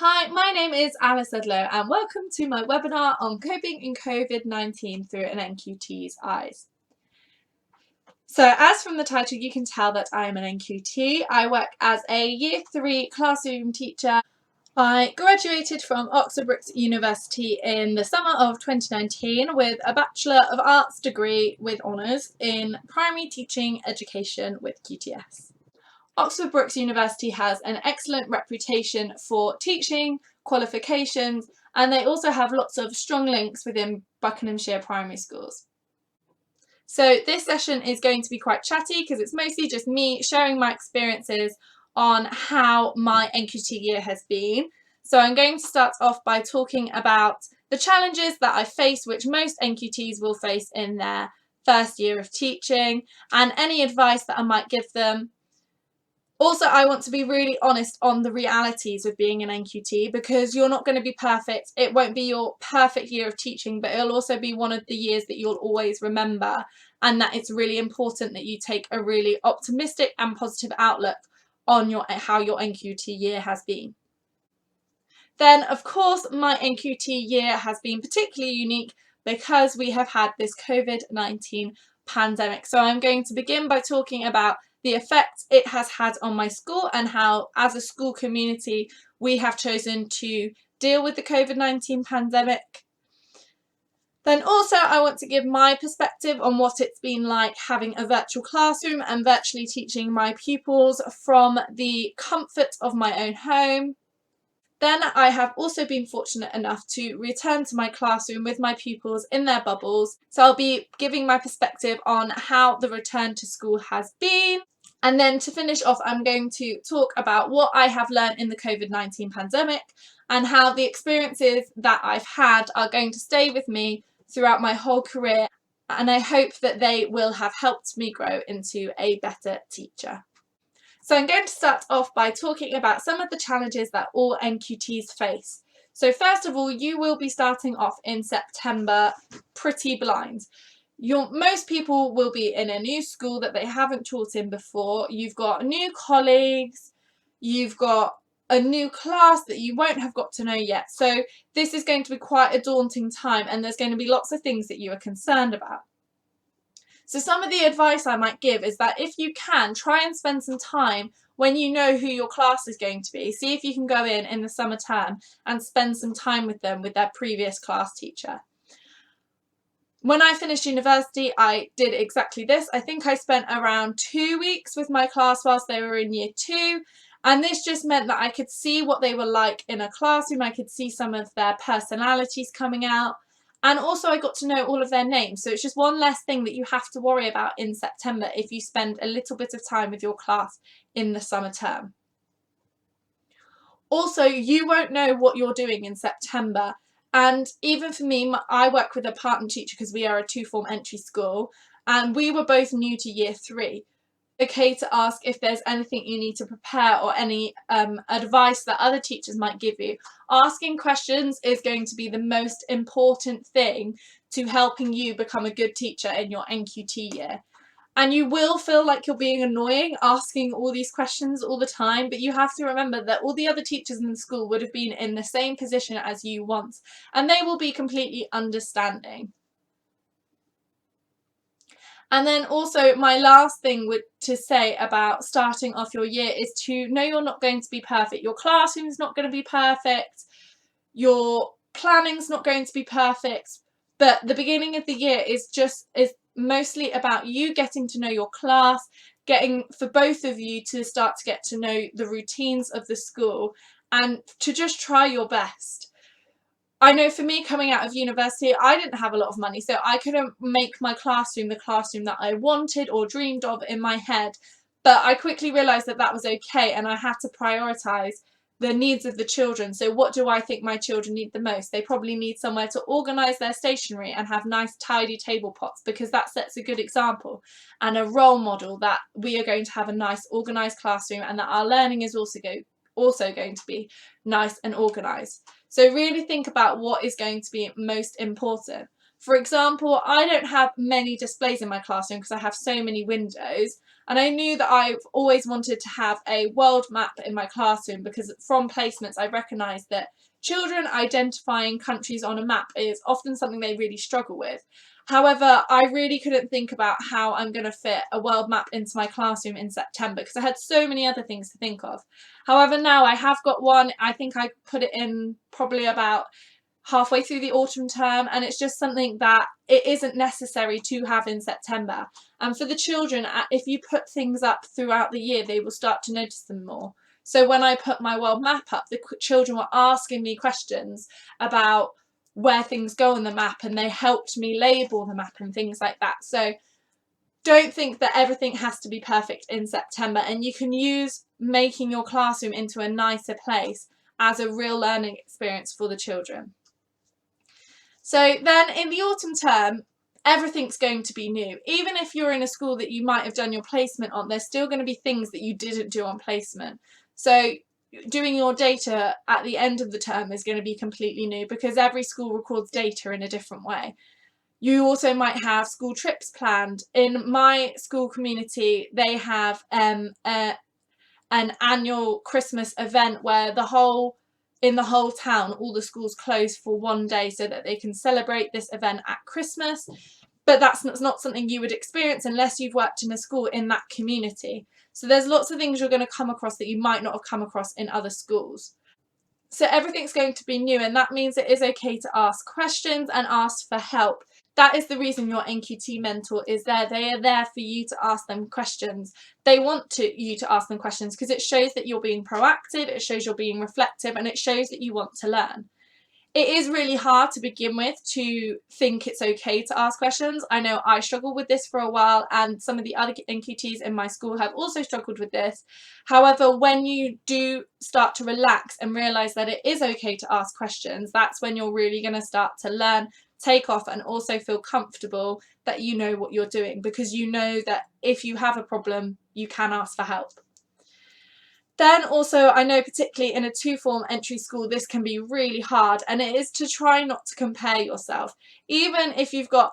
Hi, my name is Alice Ludlow and welcome to my webinar on coping in COVID-19 through an NQT's eyes. So as from the title you can tell that I am an NQT. I work as a Year 3 classroom teacher. I graduated from Oxford Brookes University in the summer of 2019 with a Bachelor of Arts degree with honours in primary teaching education with QTS. Oxford Brookes University has an excellent reputation for teaching, qualifications, and they also have lots of strong links within Buckinghamshire primary schools. So this session is going to be quite chatty because it's mostly just me sharing my experiences on how my NQT year has been. So I'm going to start off by talking about the challenges that I face, which most NQTs will face in their first year of teaching, and any advice that I might give them. Also, I want to be really honest on the realities of being an NQT because you're not going to be perfect. It won't be your perfect year of teaching, but it'll also be one of the years that you'll always remember, and that it's really important that you take a really optimistic and positive outlook on how your NQT year has been. Then, of course, my NQT year has been particularly unique because we have had this COVID-19 pandemic. So I'm going to begin by talking about the effect it has had on my school and how, as a school community, we have chosen to deal with the COVID-19 pandemic. Then also I want to give my perspective on what it's been like having a virtual classroom and virtually teaching my pupils from the comfort of my own home. Then I have also been fortunate enough to return to my classroom with my pupils in their bubbles. So I'll be giving my perspective on how the return to school has been. And then to finish off, I'm going to talk about what I have learned in the COVID-19 pandemic and how the experiences that I've had are going to stay with me throughout my whole career. And I hope that they will have helped me grow into a better teacher. So I'm going to start off by talking about some of the challenges that all NQTs face. So first of all, you will be starting off in September pretty blind. Most people will be in a new school that they haven't taught in before. You've got new colleagues, you've got a new class that you won't have got to know yet. So this is going to be quite a daunting time, and there's going to be lots of things that you are concerned about. So some of the advice I might give is that if you can, try and spend some time when you know who your class is going to be. See if you can go in the summer term and spend some time with them, with their previous class teacher. When I finished university, I did exactly this. I think I spent around 2 weeks with my class whilst they were in year 2. And this just meant that I could see what they were like in a classroom. I could see some of their personalities coming out. And also I got to know all of their names. So it's just one less thing that you have to worry about in September if you spend a little bit of time with your class in the summer term. Also, you won't know what you're doing in September. And even for me, I work with a partner teacher because we are a 2-form entry school, and we were both new to year 3. Okay to ask if there's anything you need to prepare or any advice that other teachers might give you. Asking questions is going to be the most important thing to helping you become a good teacher in your NQT year. And you will feel like you're being annoying asking all these questions all the time, but you have to remember that all the other teachers in the school would have been in the same position as you once, and they will be completely understanding. And then also my last thing to say about starting off your year is to know you're not going to be perfect. Your classroom's not going to be perfect. Your planning's not going to be perfect. But the beginning of the year is mostly about you getting to know your class, for both of you to start to get to know the routines of the school and to just try your best. I know for me, coming out of university, I didn't have a lot of money, so I couldn't make my classroom the classroom that I wanted or dreamed of in my head. But I quickly realised that that was okay, and I had to prioritise the needs of the children. So what do I think my children need the most? They probably need somewhere to organise their stationery and have nice tidy table pots, because that sets a good example and a role model that we are going to have a nice organised classroom and that our learning is also going to be nice and organised. So really think about what is going to be most important. For example, I don't have many displays in my classroom because I have so many windows, And I knew that I've always wanted to have a world map in my classroom, because from placements I recognised that children identifying countries on a map is often something they really struggle with. However, I really couldn't think about how I'm going to fit a world map into my classroom in September, because I had so many other things to think of. However, now I have got one. I think I put it in probably about halfway through the autumn term, and it's just something that it isn't necessary to have in September. And for the children, if you put things up throughout the year, they will start to notice them more. So when I put my world map up, the children were asking me questions about where things go on the map, and they helped me label the map and things like that. So don't think that everything has to be perfect in September, and you can use making your classroom into a nicer place as a real learning experience for the children. So then in the autumn term, everything's going to be new. Even if you're in a school that you might have done your placement on, there's still going to be things that you didn't do on placement. So doing your data at the end of the term is going to be completely new, because every school records data in a different way. You also might have school trips planned. In my school community, they have an annual Christmas event where in the whole town, all the schools close for one day so that they can celebrate this event at Christmas. But that's not something you would experience unless you've worked in a school in that community. So there's lots of things you're going to come across that you might not have come across in other schools. So everything's going to be new, and that means it is okay to ask questions and ask for help. That is the reason your NQT mentor is there. They are there for you to ask them questions. They want you to ask them questions because it shows that you're being proactive, it shows you're being reflective, and it shows that you want to learn. It is really hard to begin with to think it's okay to ask questions. I know I struggled with this for a while, and some of the other NQTs in my school have also struggled with this. However, when you do start to relax and realise that it is okay to ask questions, that's when you're really going to start to learn, take off, and also feel comfortable that you know what you're doing, because you know that if you have a problem, you can ask for help. Then also, I know particularly in a two-form entry school, this can be really hard, and it is to try not to compare yourself, even if you've got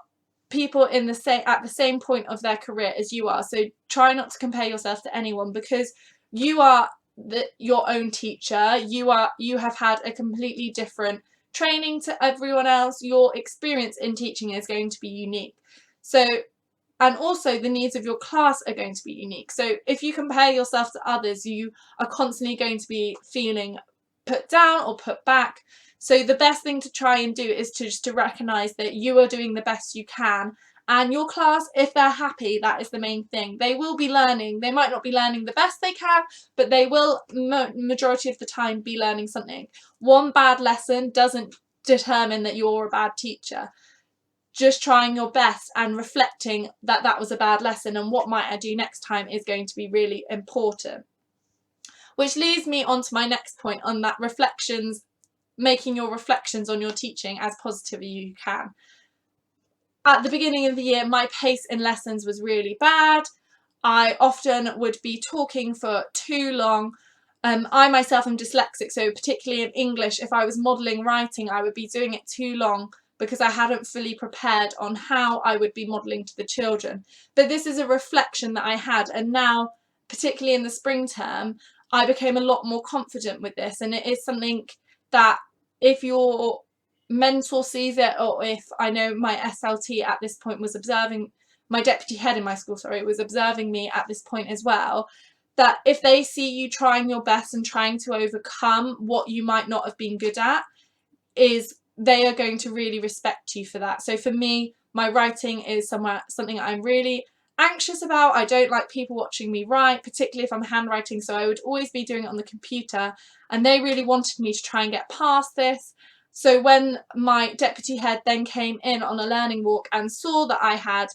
people at the same point of their career as you are. So try not to compare yourself to anyone, because you are your own teacher. You have had a completely different training to everyone else. Your experience in teaching is going to be unique. So, and also the needs of your class are going to be unique. So if you compare yourself to others, you are constantly going to be feeling put down or put back. So the best thing to try and do is just to recognise that you are doing the best you can. And your class, if they're happy, that is the main thing. They will be learning. They might not be learning the best they can, but they will, majority of the time, be learning something. One bad lesson doesn't determine that you're a bad teacher. Just trying your best and reflecting that that was a bad lesson and what might I do next time is going to be really important. Which leads me on to my next point on that reflections, making your reflections on your teaching as positive as you can. At the beginning of the year, my pace in lessons was really bad. I often would be talking for too long. I myself am dyslexic, so particularly in English, if I was modelling writing, I would be doing it too long because I hadn't fully prepared on how I would be modelling to the children. But this is a reflection that I had, and now, particularly in the spring term, I became a lot more confident with this, and it is something that if your mentor sees it, or if I know my SLT at this point was observing, my deputy head in my school, sorry, was observing me at this point as well, that if they see you trying your best and trying to overcome what you might not have been good at, they are going to really respect you for that. So for me, my writing is something I'm really anxious about. I don't like people watching me write, particularly if I'm handwriting, so I would always be doing it on the computer, and they really wanted me to try and get past this. So when my deputy head then came in on a learning walk and saw that I had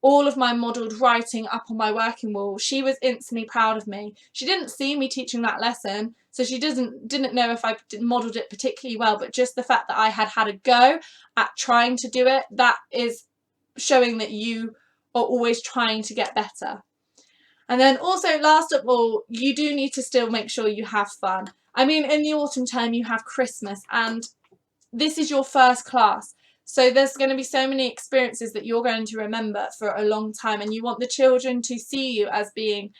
all of my modelled writing up on my working wall, she was instantly proud of me. She didn't see me teaching that lesson, so she didn't know if I modelled it particularly well, but just the fact that I had a go at trying to do it, that is showing that you are always trying to get better. And then also, last of all, you do need to still make sure you have fun. I mean, in the autumn term, you have Christmas, and this is your first class. So there's going to be so many experiences that you're going to remember for a long time, and you want the children to see you as being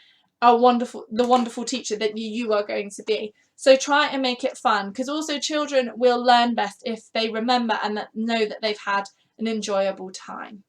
the wonderful teacher that you are going to be. So try and make it fun, because also children will learn best if they remember and know that they've had an enjoyable time.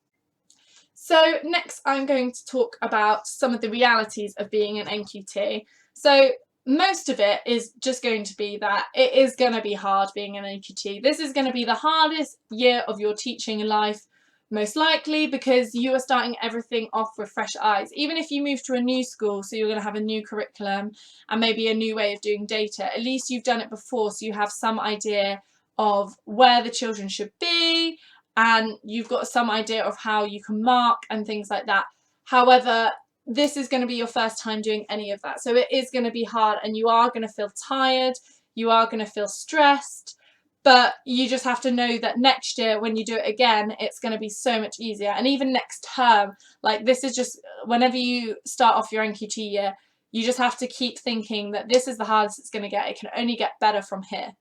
So next I'm going to talk about some of the realities of being an NQT. So most of it is just going to be that it is going to be hard being an NQT. This is going to be the hardest year of your teaching life, most likely, because you are starting everything off with fresh eyes. Even if you move to a new school, so you're going to have a new curriculum and maybe a new way of doing data, at least you've done it before, so you have some idea of where the children should be, and you've got some idea of how you can mark and things like that. However, this is going to be your first time doing any of that, so it is going to be hard, and you are going to feel tired, you are going to feel stressed, but you just have to know that next year when you do it again, it's going to be so much easier. And even next term, like, this is just, whenever you start off your NQT year, you just have to keep thinking that this is the hardest it's going to get. It can only get better from here.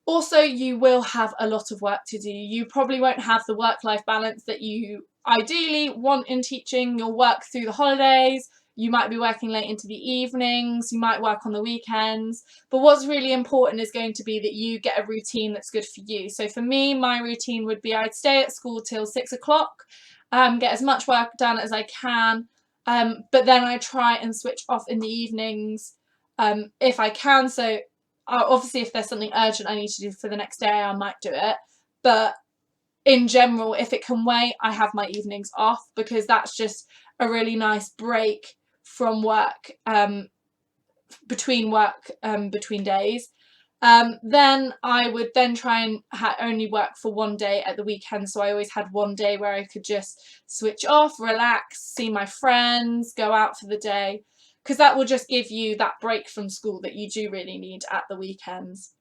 Also, you will have a lot of work to do. You probably won't have the work-life balance that you ideally want in teaching. You'll work through the holidays, you might be working late into the evenings, you might work on the weekends, but what's really important is going to be that you get a routine that's good for you. So for me, my routine would be I'd stay at school till 6 o'clock, get as much work done as I can, but then I try and switch off in the evenings if I can. So obviously if there's something urgent I need to do for the next day, I might do it, but in general, if it can wait, I have my evenings off, because that's just a really nice break from work, between days. Then I would then try and only work for one day at the weekend, so I always had one day where I could just switch off, relax, see my friends, go out for the day, because that will just give you that break from school that you do really need at the weekends.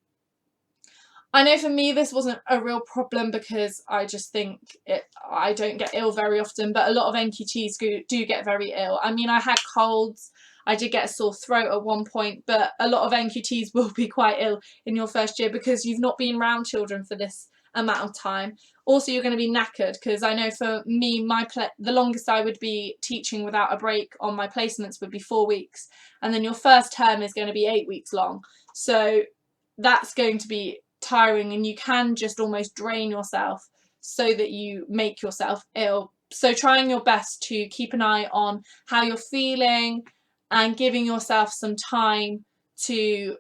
I know for me this wasn't a real problem, because I just think I don't get ill very often, but a lot of NQTs do get very ill. I mean, I had colds, I did get a sore throat at one point, but a lot of NQTs will be quite ill in your first year because you've not been around children for this amount of time. Also, you're going to be knackered, because I know for me, the longest I would be teaching without a break on my placements would be 4 weeks, and then your first term is going to be 8 weeks long. So that's going to be tiring, and you can just almost drain yourself so that you make yourself ill. So trying your best to keep an eye on how you're feeling and giving yourself some time to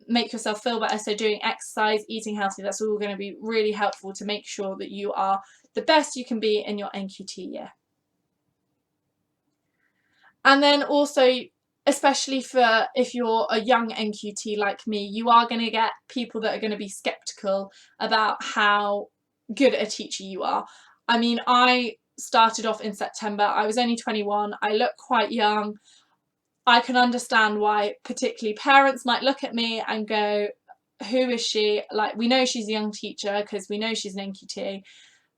make yourself feel better. So doing exercise, eating healthy, that's all going to be really helpful to make sure that you are the best you can be in your NQT year. And then also, especially for if you're a young NQT like me, you are going to get people that are going to be skeptical about how good a teacher you are. I mean, I started off in September, I was only 21, I look quite young. I can understand why particularly parents might look at me and go, who is she? Like, we know she's a young teacher because we know she's an NQT,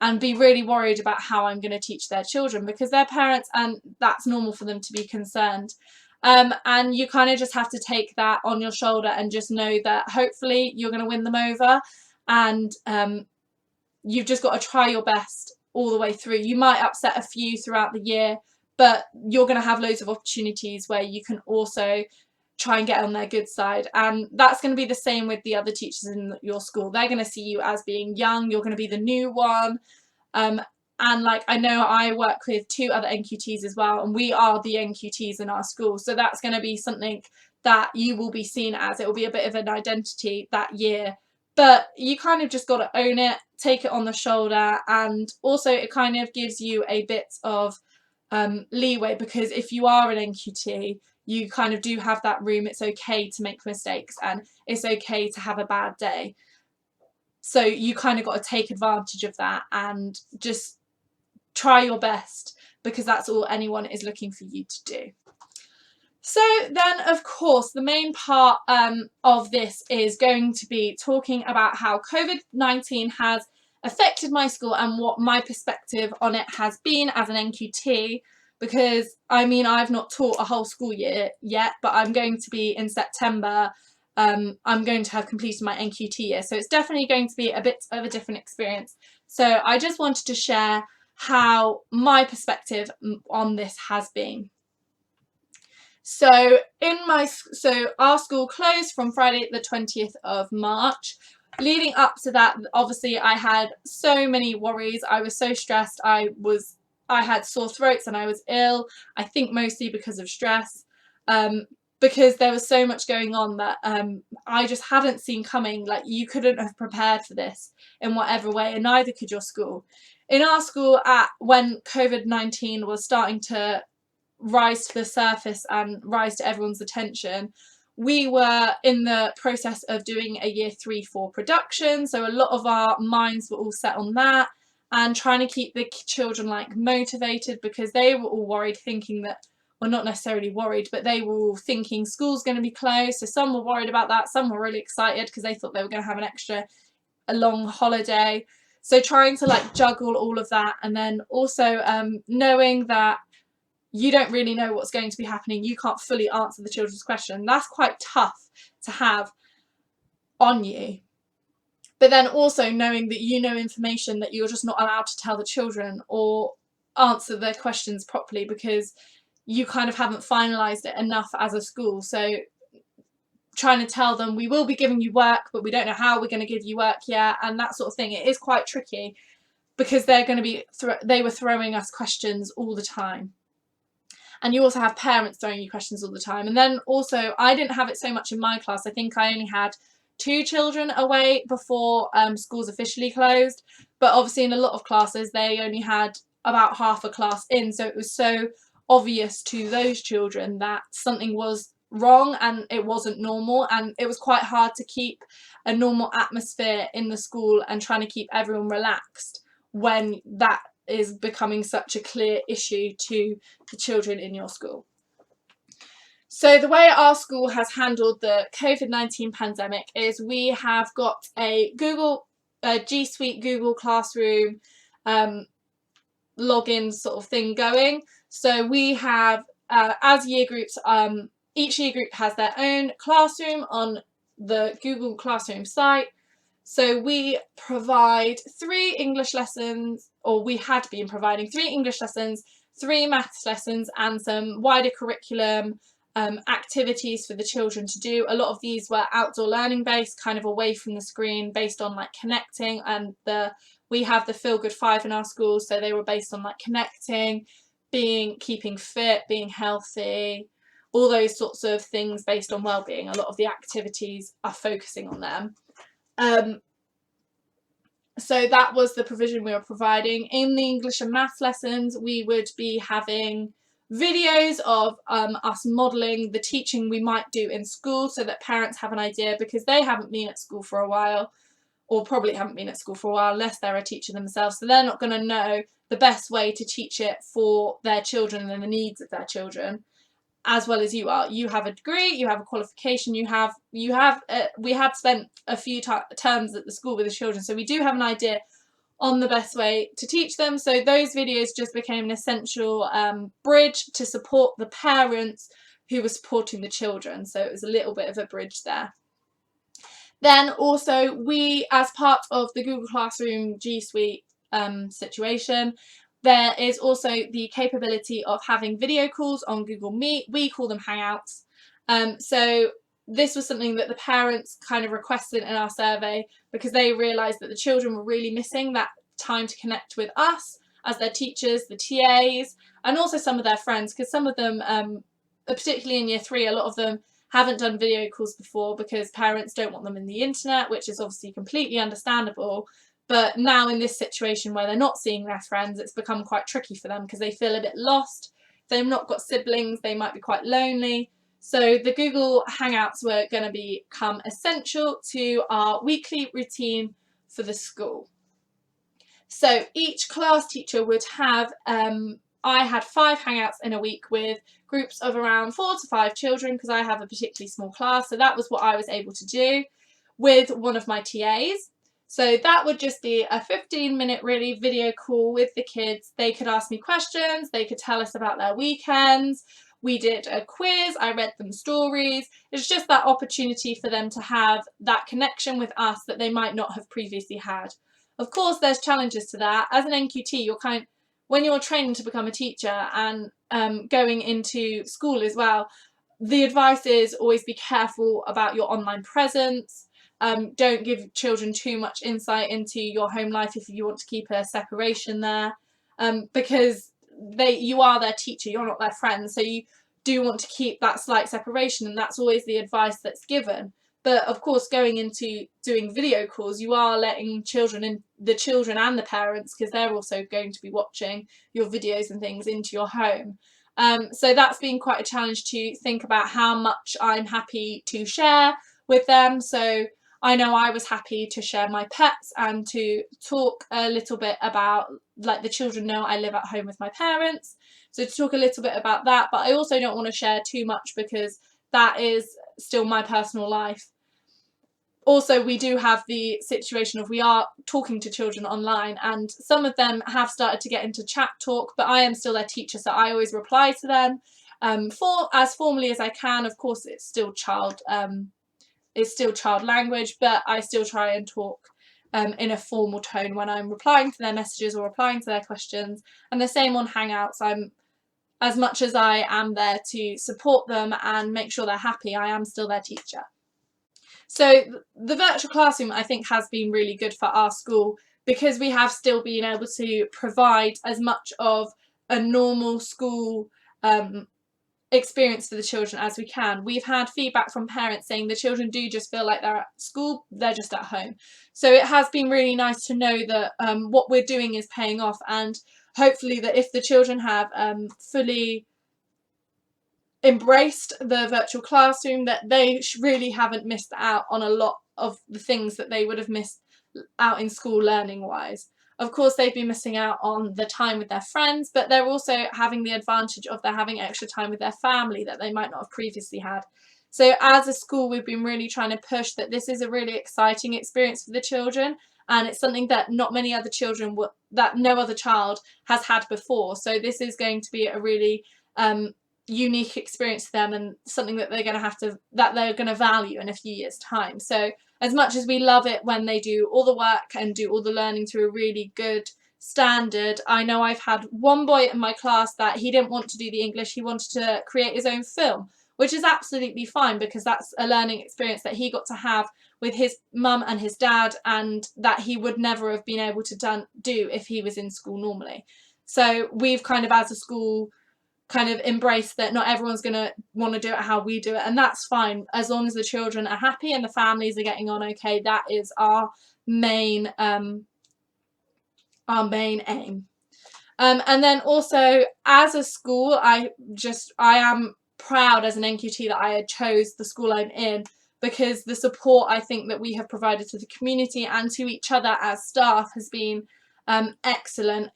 and be really worried about how I'm going to teach their children, because they're parents and that's normal for them to be concerned. And you kind of just have to take that on your shoulder and just know that hopefully you're going to win them over, and you've just got to try your best all the way through. You might upset a few throughout the year, but you're going to have loads of opportunities where you can also try and get on their good side, and that's going to be the same with the other teachers in your school. They're going to see you as being young, you're going to be the new one, and like, I know I work with 2 other NQTs as well, and we are the NQTs in our school, so that's going to be something that you will be seen as. It will be a bit of an identity that year, but you kind of just got to own it, take it on the shoulder, and also it kind of gives you a bit of leeway, because if you are an NQT, you kind of do have that room. It's okay to make mistakes, and it's okay to have a bad day. So you kind of got to take advantage of that and just try your best, because that's all anyone is looking for you to do. So then, of course, the main part of this is going to be talking about how COVID-19 has affected my school and what my perspective on it has been as an NQT, because I mean, I've not taught a whole school year yet, but I'm going to be in September, I'm going to have completed my NQT year. So it's definitely going to be a bit of a different experience. So I just wanted to share how my perspective on this has been. So our school closed from Friday the 20th of March. Leading up to that, obviously I had so many worries. I was so stressed. I had sore throats and I was ill. I think mostly because of stress. Because there was so much going on that I just hadn't seen coming. Like, you couldn't have prepared for this in whatever way, and neither could your school. In our school, when Covid-19 was starting to rise to the surface and rise to everyone's attention, we were in the process of doing a year 3-4 production, so a lot of our minds were all set on that and trying to keep the children like motivated, because they were all worried, thinking that, well, not necessarily worried, but they were all thinking school's going to be closed. So some were worried about that, some were really excited because they thought they were going to have a long holiday. So trying to like juggle all of that, and then also knowing that you don't really know what's going to be happening, you can't fully answer the children's question. That's quite tough to have on you. But then also knowing that you know information that you're just not allowed to tell the children or answer their questions properly because you kind of haven't finalised it enough as a school. So trying to tell them, we will be giving you work, but we don't know how we're going to give you work yet, and that sort of thing. It is quite tricky because they're going to be they were throwing us questions all the time. And you also have parents throwing you questions all the time. And then also, I didn't have it so much in my class. I think I only had 2 children away before schools officially closed. But obviously in a lot of classes, they only had about half a class in. So it was so obvious to those children that something was wrong and it wasn't normal. And it was quite hard to keep a normal atmosphere in the school and trying to keep everyone relaxed when that is becoming such a clear issue to the children in your school. So the way our school has handled the COVID-19 pandemic is we have got a G Suite Google Classroom login sort of thing going. So we have, as year groups, each year group has their own classroom on the Google Classroom site. So we provide 3 English lessons, or we had been providing 3 English lessons, 3 maths lessons, and some wider curriculum activities for the children to do. A lot of these were outdoor learning based, kind of away from the screen, based on like connecting, and we have the Feel Good 5 in our school, so they were based on like connecting, keeping fit, being healthy, all those sorts of things based on well-being. A lot of the activities are focusing on them. So that was the provision we were providing. In the English and maths lessons, we would be having videos of us modelling the teaching we might do in school, so that parents have an idea, because they haven't been at school for a while, or probably haven't been at school for a while unless they're a teacher themselves, so they're not going to know the best way to teach it for their children and the needs of their children, as well as you are. You have a degree, you have a qualification, we had spent a few terms at the school with the children, so we do have an idea on the best way to teach them. So those videos just became an essential bridge to support the parents who were supporting the children. So it was a little bit of a bridge there. Then also, we, as part of the Google Classroom G Suite situation, there is also the capability of having video calls on Google Meet. We call them Hangouts. So this was something that the parents kind of requested in our survey, because they realised that the children were really missing that time to connect with us as their teachers, the TAs, and also some of their friends, because some of them, particularly in year 3, a lot of them haven't done video calls before because parents don't want them in the internet, which is obviously completely understandable. But now in this situation where they're not seeing their friends, it's become quite tricky for them because they feel a bit lost. If they've not got siblings, they might be quite lonely. So the Google Hangouts were going to become essential to our weekly routine for the school. So each class teacher would have, I had 5 Hangouts in a week with groups of around 4 to 5 children, because I have a particularly small class. So that was what I was able to do with one of my TAs. So that would just be a 15-minute really video call with the kids. They could ask me questions, they could tell us about their weekends. we did a quiz, I read them stories. It's just that opportunity for them to have that connection with us that they might not have previously had. Of course, there's challenges to that. As an NQT, when you're training to become a teacher and going into school as well, the advice is always be careful about your online presence. Don't give children too much insight into your home life if you want to keep a separation there, because you are their teacher, you're not their friend, so you do want to keep that slight separation, and that's always the advice that's given. But of course, going into doing video calls, you are letting the children and the parents, because they're also going to be watching your videos and things, into your home. So that's been quite a challenge to think about how much I'm happy to share with them. So I know I was happy to share my pets and to talk a little bit about, like, the children know I live at home with my parents, so to talk a little bit about that, but I also don't want to share too much because that is still my personal life. Also, we do have the situation of we are talking to children online, and some of them have started to get into chat talk, but I am still their teacher, so I always reply to them as formally as I can. Of course, it's still child language, but I still try and talk in a formal tone when I'm replying to their messages or replying to their questions. And the same on Hangouts. As much as I am there to support them and make sure they're happy, I am still their teacher. So the virtual classroom, I think, has been really good for our school because we have still been able to provide as much of a normal school experience for the children as we can. We've had feedback from parents saying the children do just feel like they're at school, they're just at home. So it has been really nice to know that what we're doing is paying off, and hopefully that if the children have fully embraced the virtual classroom, that they really haven't missed out on a lot of the things that they would have missed out in school learning wise. Of course, they've been missing out on the time with their friends, but they're also having the advantage of they're having extra time with their family that they might not have previously had. So as a school, we've been really trying to push that this is a really exciting experience for the children, and it's something that not many other children that no other child has had before. So this is going to be a really unique experience for them, and something that they're going to value in a few years' time. So as much as we love it when they do all the work and do all the learning to a really good standard, I know I've had one boy in my class that he didn't want to do the English, he wanted to create his own film, which is absolutely fine because that's a learning experience that he got to have with his mum and his dad, and that he would never have been able to do if he was in school normally. So we've kind of, as a school, kind of embrace that not everyone's going to want to do it how we do it, and that's fine as long as the children are happy and the families are getting on okay. That is our main aim. And then also as a school, I am proud as an NQT that I chose the school I'm in, because the support I think that we have provided to the community and to each other as staff has been excellent.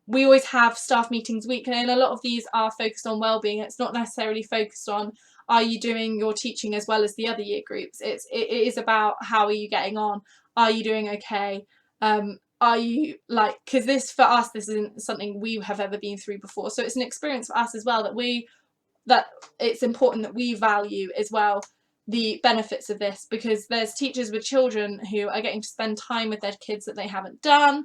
We always have staff meetings weekly, and a lot of these are focused on wellbeing. It's not necessarily focused on, are you doing your teaching as well as the other year groups? It is about, how are you getting on? Are you doing okay? Are you, like, because this, for us, this isn't something we have ever been through before. So it's an experience for us as well that it's important that we value as well the benefits of this, because there's teachers with children who are getting to spend time with their kids that they haven't done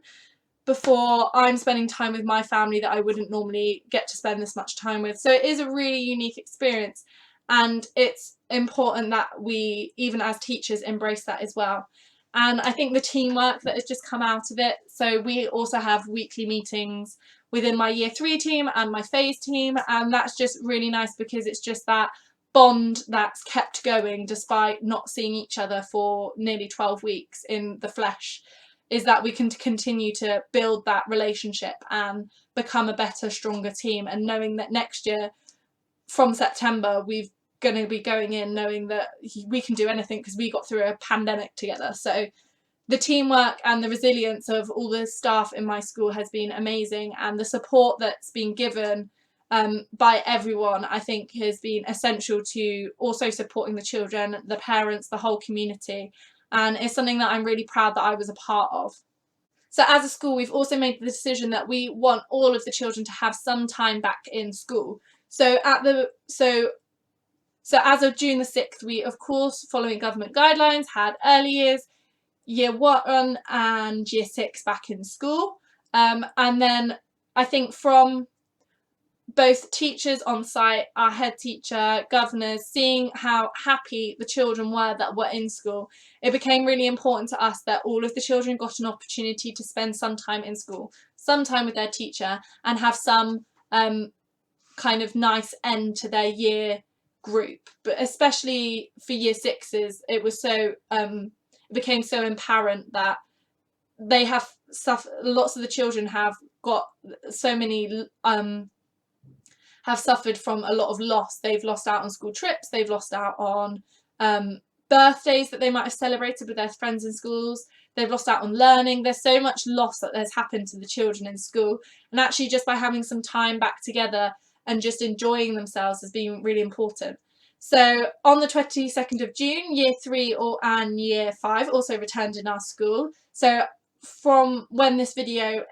before. I'm spending time with my family that I wouldn't normally get to spend this much time with. So it is a really unique experience, and it's important that we, even as teachers, embrace that as well. And I think the teamwork that has just come out of it, so we also have weekly meetings within my year 3 team and my phase team, and that's just really nice because it's just that bond that's kept going despite not seeing each other for nearly 12 weeks in the flesh, is that we can continue to build that relationship and become a better, stronger team, and knowing that next year from September we're going to be going in knowing that we can do anything because we got through a pandemic together. So the teamwork and the resilience of all the staff in my school has been amazing, and the support that's been given by everyone, I think, has been essential to also supporting the children, the parents, the whole community, and it's something that I'm really proud that I was a part of. So as a school, we've also made the decision that we want all of the children to have some time back in school. So as of June the 6th, we, of course, following government guidelines, had early years, year 1 and year 6 back in school. And then I think from both teachers on site, our head teacher, governors, seeing how happy the children were that were in school, it became really important to us that all of the children got an opportunity to spend some time in school, some time with their teacher, and have some kind of nice end to their year group. But especially for year 6s, it was so it became so apparent that they have lots of the children have got so many have suffered from a lot of loss. They've lost out on school trips, they've lost out on birthdays that they might have celebrated with their friends in schools, they've lost out on learning. There's so much loss that has happened to the children in school, and actually just by having some time back together and just enjoying themselves has been really important. So on the 22nd of June, year 3 and year 5 also returned in our school. So from when this webinar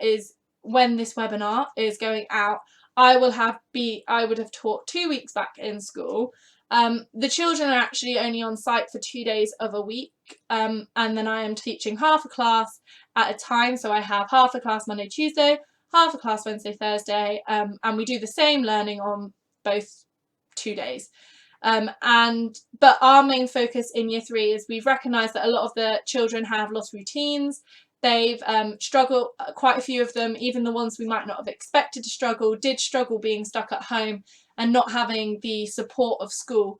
is going out, I would have taught 2 weeks back in school. The children are actually only on site for 2 days of a week, and then I am teaching half a class at a time. So I have half a class Monday, Tuesday, half a class Wednesday, Thursday, and we do the same learning on both 2 days. But our main focus in year 3 is we've recognised that a lot of the children have lost routines. They've struggled, quite a few of them, even the ones we might not have expected to struggle, did struggle being stuck at home and not having the support of school.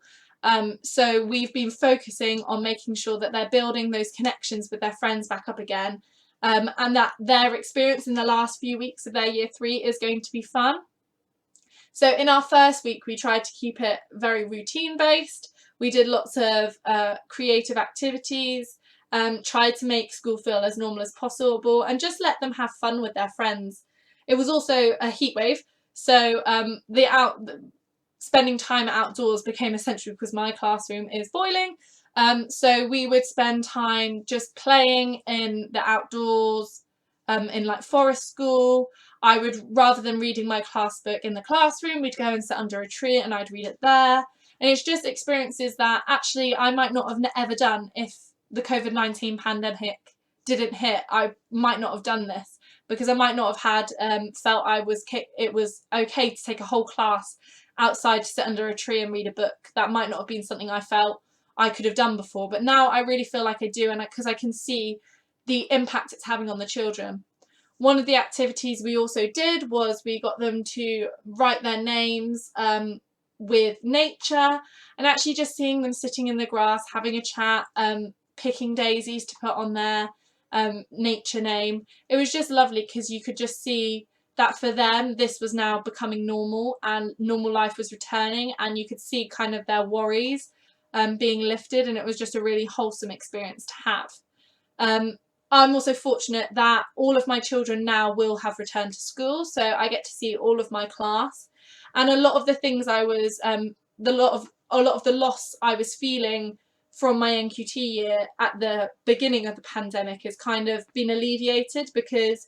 So we've been focusing on making sure that they're building those connections with their friends back up again, and that their experience in the last few weeks of their year 3 is going to be fun. So in our first week, we tried to keep it very routine based. We did lots of creative activities, tried to make school feel as normal as possible, and just let them have fun with their friends. It was also a heat wave, so spending time outdoors became essential because my classroom is boiling. So we would spend time just playing in the outdoors, in like forest school. I would, rather than reading my class book in the classroom, we'd go and sit under a tree and I'd read it there. And it's just experiences that actually I might not have ever done if the COVID-19 pandemic didn't hit. I might not have done this because I might not have had felt it was okay to take a whole class outside to sit under a tree and read a book. That might not have been something I felt I could have done before, but now I really feel like I do, and because I can see the impact it's having on the children. One of the activities we also did was we got them to write their names with nature, and actually just seeing them sitting in the grass, having a chat, picking daisies to put on their nature name. It was just lovely because you could just see that for them this was now becoming normal and normal life was returning, and you could see kind of their worries being lifted, and it was just a really wholesome experience to have. I'm also fortunate that all of my children now will have returned to school, so I get to see all of my class, and a lot of the things I was a lot of the loss I was feeling from my NQT year at the beginning of the pandemic has kind of been alleviated, because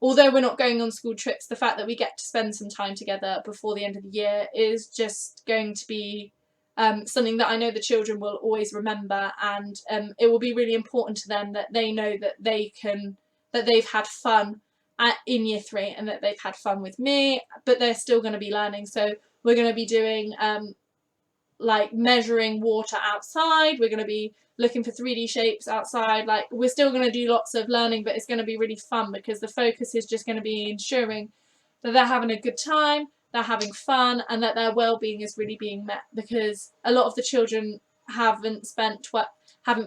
although we're not going on school trips, the fact that we get to spend some time together before the end of the year is just going to be something that I know the children will always remember, and it will be really important to them that they know that they've had fun in year 3 and that they've had fun with me, but they're still going to be learning. So we're going to be doing like measuring water outside, we're going to be looking for 3D shapes outside. Like, we're still going to do lots of learning, but it's going to be really fun because the focus is just going to be ensuring that they're having a good time, they're having fun, and that their well-being is really being met, because a lot of the children haven't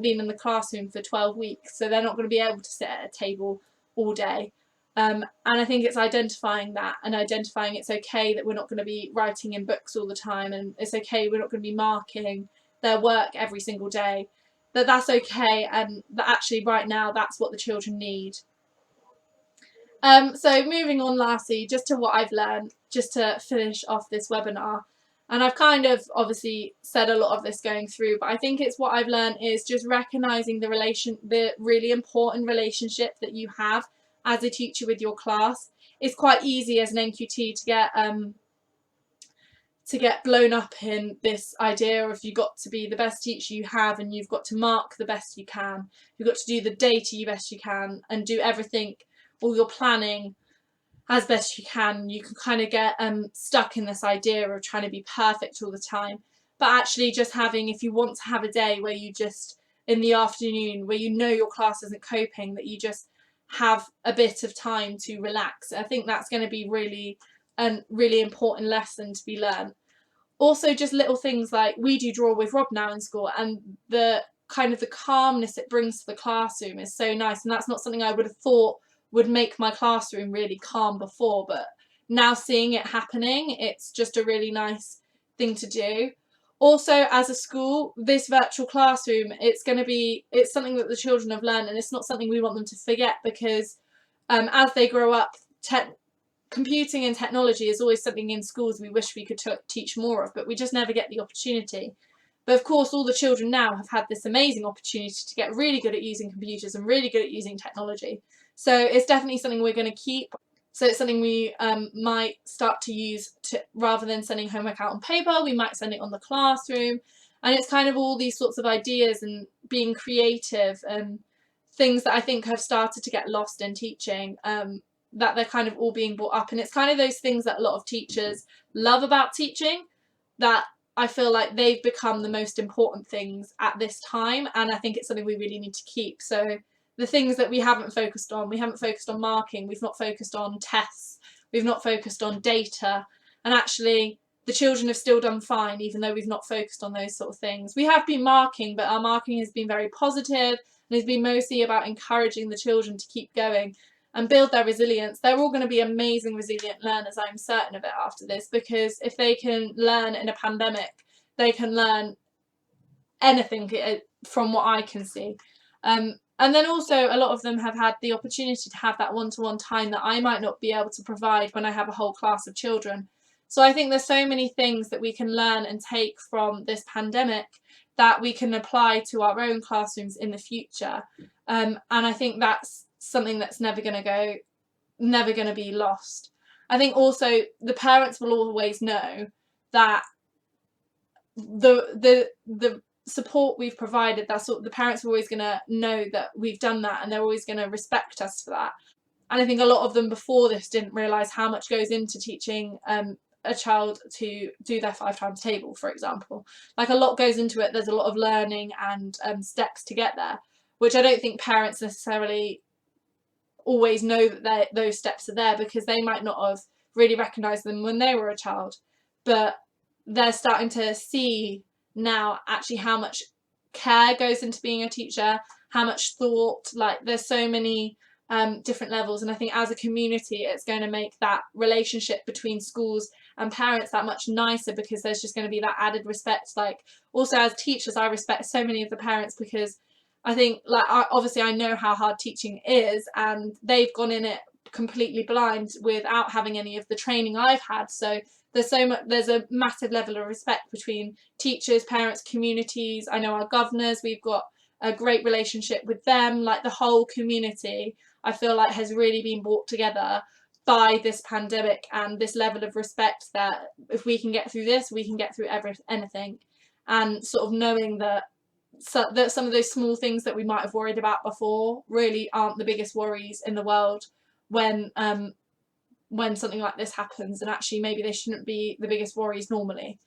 been in the classroom for 12 weeks, so they're not going to be able to sit at a table all day. And I think it's identifying that, and identifying it's okay that we're not going to be writing in books all the time, and it's okay we're not going to be marking their work every single day, that's okay, and that actually right now that's what the children need. So moving on lastly, just to what I've learned, just to finish off this webinar, and I've kind of obviously said a lot of this going through, but I think it's what I've learned is just recognising the really important relationship that you have as a teacher with your class. It's quite easy as an NQT to get blown up in this idea of you've got to be the best teacher you have, and you've got to mark the best you can, you've got to do the data you best you can, and do everything, all your planning as best you can. You can kind of get stuck in this idea of trying to be perfect all the time. But actually just having, if you want to have a day where you just, in the afternoon, where you know your class isn't coping, that you just have a bit of time to relax. I think that's going to be really a really important lesson to be learned. Also, just little things like, we do draw with Rob now in school, and the kind of the calmness it brings to the classroom is so nice. And that's not something I would have thought would make my classroom really calm before, but now seeing it happening, it's just a really nice thing to do. Also, as a school, this virtual classroom, it's something that the children have learned, and it's not something we want them to forget, because as they grow up, computing and technology is always something in schools we wish we could teach more of, but we just never get the opportunity. But of course, all the children now have had this amazing opportunity to get really good at using computers and really good at using technology. So it's definitely something we're going to keep. So it's something we might start to use rather than sending homework out on paper, we might send it on the classroom. And it's kind of all these sorts of ideas and being creative and things that I think have started to get lost in teaching, that they're kind of all being brought up. And it's kind of those things that a lot of teachers love about teaching, that I feel like they've become the most important things at this time. And I think it's something we really need to keep. So the things that we haven't focused on marking, we've not focused on tests, we've not focused on data, and actually the children have still done fine even though we've not focused on those sort of things. We have been marking, but our marking has been very positive and has been mostly about encouraging the children to keep going and build their resilience. They're all going to be amazing resilient learners, I'm certain of it, after this, because if they can learn in a pandemic, they can learn anything from what I can see. And then also a lot of them have had the opportunity to have that one-to-one time that I might not be able to provide when I have a whole class of children. So I think there's so many things that we can learn and take from this pandemic that we can apply to our own classrooms in the future. And I think that's something that's never going to be lost. I think also the parents will always know that the support we've provided, that's what the parents are always going to know, that we've done that, and they're always going to respect us for that. And I think a lot of them before this didn't realise how much goes into teaching a child to do their 5 times table, for example. Like, a lot goes into it. There's a lot of learning and steps to get there, which I don't think parents necessarily always know that those steps are there, because they might not have really recognised them when they were a child. But they're starting to see now actually how much care goes into being a teacher, how much thought, like there's so many different levels. And I think as a community it's going to make that relationship between schools and parents that much nicer, because there's just going to be that added respect. Like, also as teachers, I respect so many of the parents, because I think, like, obviously I know how hard teaching is, and they've gone in it completely blind without having any of the training I've had. So there's a massive level of respect between teachers, parents, communities. I know our governors, we've got a great relationship with them. Like, the whole community, I feel like, has really been brought together by this pandemic, and this level of respect that if we can get through this, we can get through anything. And sort of knowing that some of those small things that we might have worried about before really aren't the biggest worries in the world when something like this happens, and actually maybe they shouldn't be the biggest worries normally.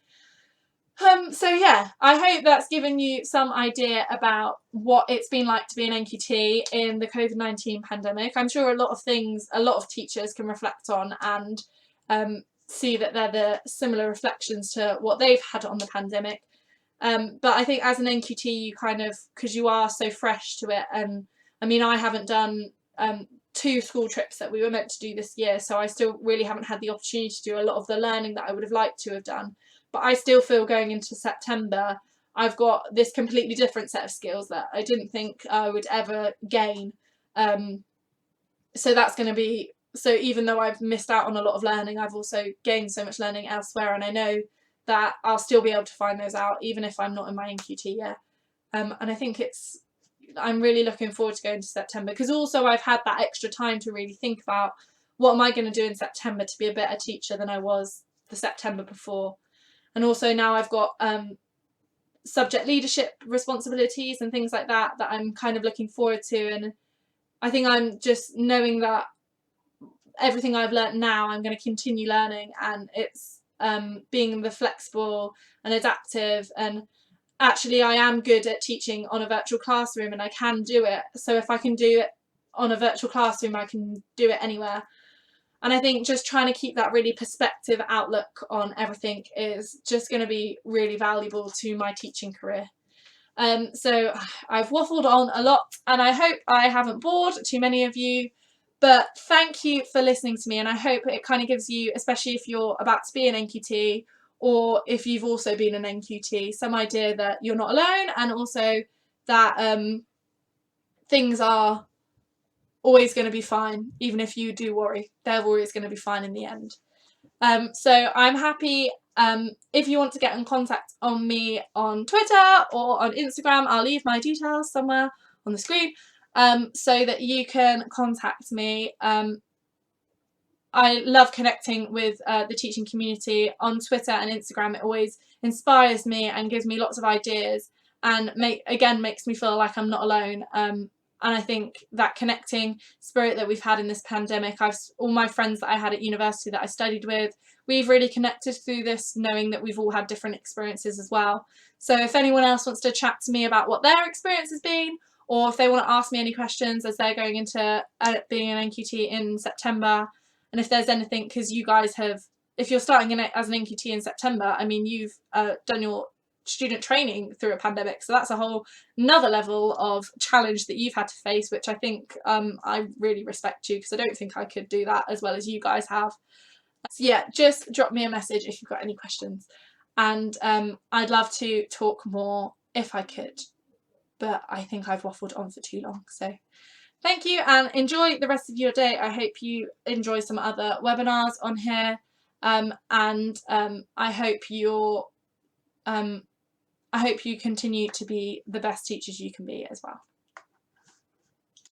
So yeah, I hope that's given you some idea about what it's been like to be an NQT in the COVID-19 pandemic. I'm sure a lot of teachers can reflect on and see that they're the similar reflections to what they've had on the pandemic. But I think as an NQT, you kind of, because you are so fresh to it, and I mean, I haven't done 2 school trips that we were meant to do this year, so I still really haven't had the opportunity to do a lot of the learning that I would have liked to have done. But I still feel going into September, I've got this completely different set of skills that I didn't think I would ever gain. So that's going to be, so even though I've missed out on a lot of learning, I've also gained so much learning elsewhere, and I know that I'll still be able to find those out even if I'm not in my NQT yet. And I think I'm really looking forward to going to September, because also I've had that extra time to really think about what am I going to do in September to be a better teacher than I was the September before. and also now I've got subject leadership responsibilities and things like that I'm kind of looking forward to, and I think I'm just knowing that everything I've learnt now I'm going to continue learning, and it's being the flexible and adaptive, and actually I am good at teaching on a virtual classroom and I can do it, so if I can do it on a virtual classroom I can do it anywhere. And I think just trying to keep that really perspective outlook on everything is just going to be really valuable to my teaching career. So I've waffled on a lot and I hope I haven't bored too many of you, but thank you for listening to me, and I hope it kind of gives you, especially if you're about to be an NQT or if you've also been an NQT, some idea that you're not alone, and also that things are always going to be fine. Even if you do worry, they're always going to be fine in the end. So I'm happy if you want to get in contact on me on Twitter or on Instagram. I'll leave my details somewhere on the screen so that you can contact me. I love connecting with the teaching community on Twitter and Instagram. It always inspires me and gives me lots of ideas, and makes me feel like I'm not alone. And I think that connecting spirit that we've had in this pandemic, all my friends that I had at university that I studied with, we've really connected through this, knowing that we've all had different experiences as well. So if anyone else wants to chat to me about what their experience has been, or if they want to ask me any questions as they're going into being an NQT in September, and if there's anything, because you guys have, if you're starting in it as an NQT in September, I mean, you've done your student training through a pandemic, so that's a whole another level of challenge that you've had to face, which I think I really respect you, because I don't think I could do that as well as you guys have. So yeah, just drop me a message if you've got any questions, and I'd love to talk more if I could, but I think I've waffled on for too long. So thank you and enjoy the rest of your day. I hope you enjoy some other webinars on here, and I hope you continue to be the best teachers you can be as well.